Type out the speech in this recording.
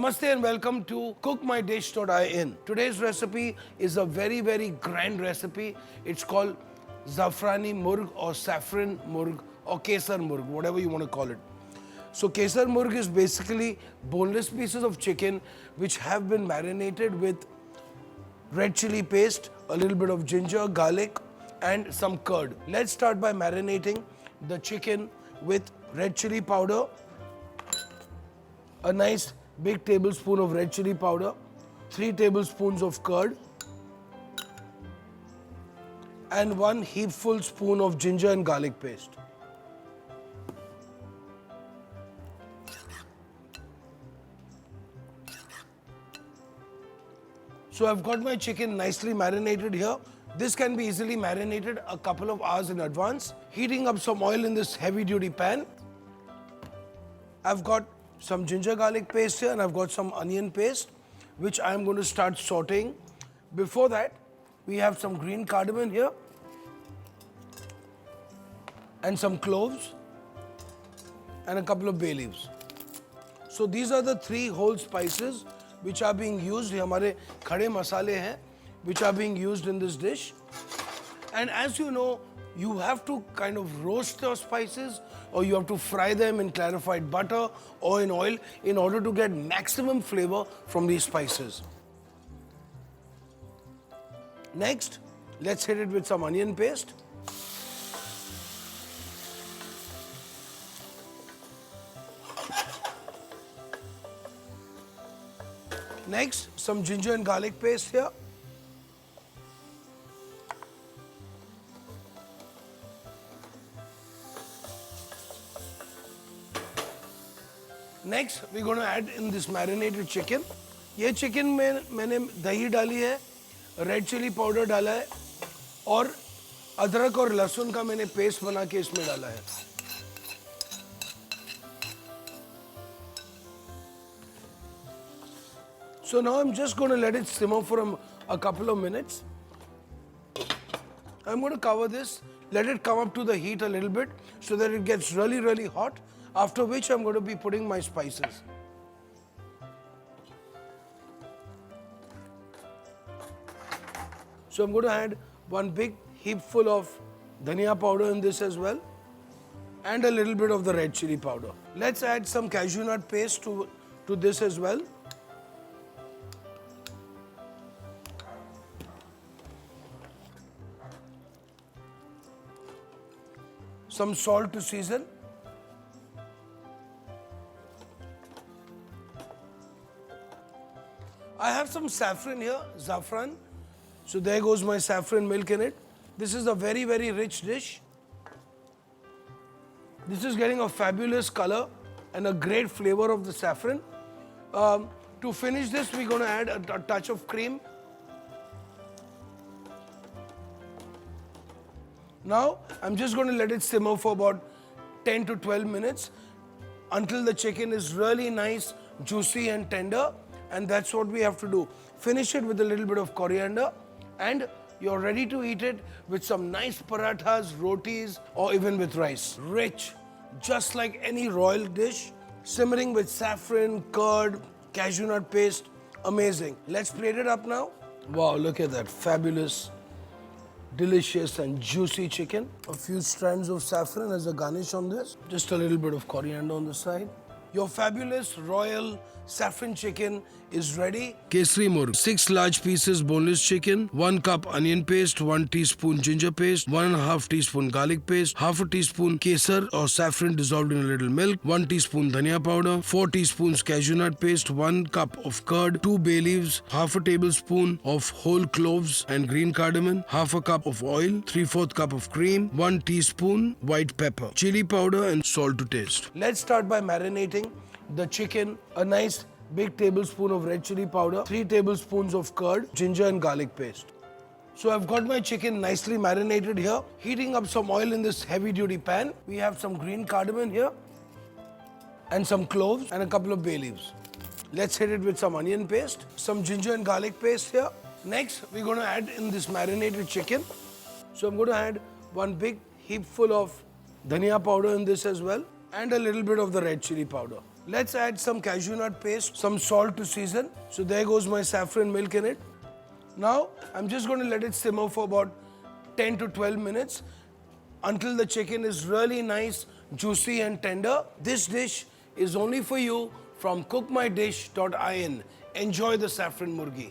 Namaste and welcome to cookmydish.in. Today's recipe is a very grand recipe. It's called Zafrani Murg or Saffron Murg or Kesari Murg, whatever you want to call it. So Kesari Murg is basically boneless pieces of chicken which have been marinated with red chili paste, a little bit of ginger, garlic and some curd. Let's start by marinating the chicken with red chili powder, a nice big tablespoon of red chili powder, 3 tablespoons of curd and 1 heapful spoon of ginger and garlic paste. So I've got my chicken nicely marinated here. This can be easily marinated a couple of hours in advance. Heating up some oil in this heavy duty pan. I've got some ginger garlic paste here and I've got some onion paste which I'm going to start sauteing. Before that, we have some green cardamom here and some cloves and a couple of bay leaves. So these are the 3 whole spices which are being used. Hamare khade masale hain which are being used in this dish. And as you know, you have to kind of roast your spices or you have to fry them in clarified butter or in oil in order to get maximum flavor from these spices. Next, let's hit it with some onion paste. Next, some ginger and garlic paste here. Next, we're going to add in this marinated chicken. ये chicken में मैंने दही डाली है, red chili powder डाला है और अदरक और लहसुन का मैंने पेस्ट बना के इसमें डाला है. So now I'm just going to let it simmer for a couple of minutes. I'm going to cover this, let it come up to the heat a little bit so that it gets really hot. After which I'm going to be putting my spices. So I'm going to add 1 big heap full of dhania powder in this as well and a little bit of the red chili powder. Let's add some cashew nut paste to this as well. Some salt to season. I have some saffron here, saffron. So there goes my saffron milk in it. This is a very rich dish. This is getting a fabulous color and a great flavor of the saffron. To finish this, we're going to add a touch of cream. Now, I'm just going to let it simmer for about 10 to 12 minutes until the chicken is really nice, juicy and tender. And that's what we have to do. Finish it with a little bit of coriander and you're ready to eat it with some nice parathas, rotis or even with rice. Rich, just like any royal dish, simmering with saffron, curd, cashew nut paste. Amazing. Let's plate it up now. Wow, look at that fabulous, delicious and juicy chicken. A few strands of saffron as a garnish on this. Just a little bit of coriander on the side. Your fabulous royal saffron chicken is ready. Kesari Murg, 6 large pieces boneless chicken, 1 cup onion paste, 1 teaspoon ginger paste, 1.5 teaspoon garlic paste, half a teaspoon kesar or saffron dissolved in a little milk, 1 teaspoon dhania powder, 4 teaspoons cashew nut paste, 1 cup of curd, 2 bay leaves, half a tablespoon of whole cloves and green cardamom, half a cup of oil, 3/4 cup of cream, 1 teaspoon white pepper, chili powder and salt to taste. Let's start by marinating the chicken. A nice big tablespoon of red chili powder, 3 tablespoons of curd, ginger and garlic paste. So I've got my chicken nicely marinated here. Heating up some oil in this heavy duty pan. We have some green cardamom here and some cloves and a couple of bay leaves. Let's hit it with some onion paste, some ginger and garlic paste here. Next, we're going to add in this marinated chicken. So I'm going to add 1 big heap full of dhania powder in this as well and a little bit of the red chili powder. Let's add some cashew nut paste, some salt to season. So there goes my saffron milk in it. Now I'm just going to let it simmer for about 10 to 12 minutes until the chicken is really nice, juicy and tender. This dish is only for you from cookmydish.in. Enjoy the saffron murgi.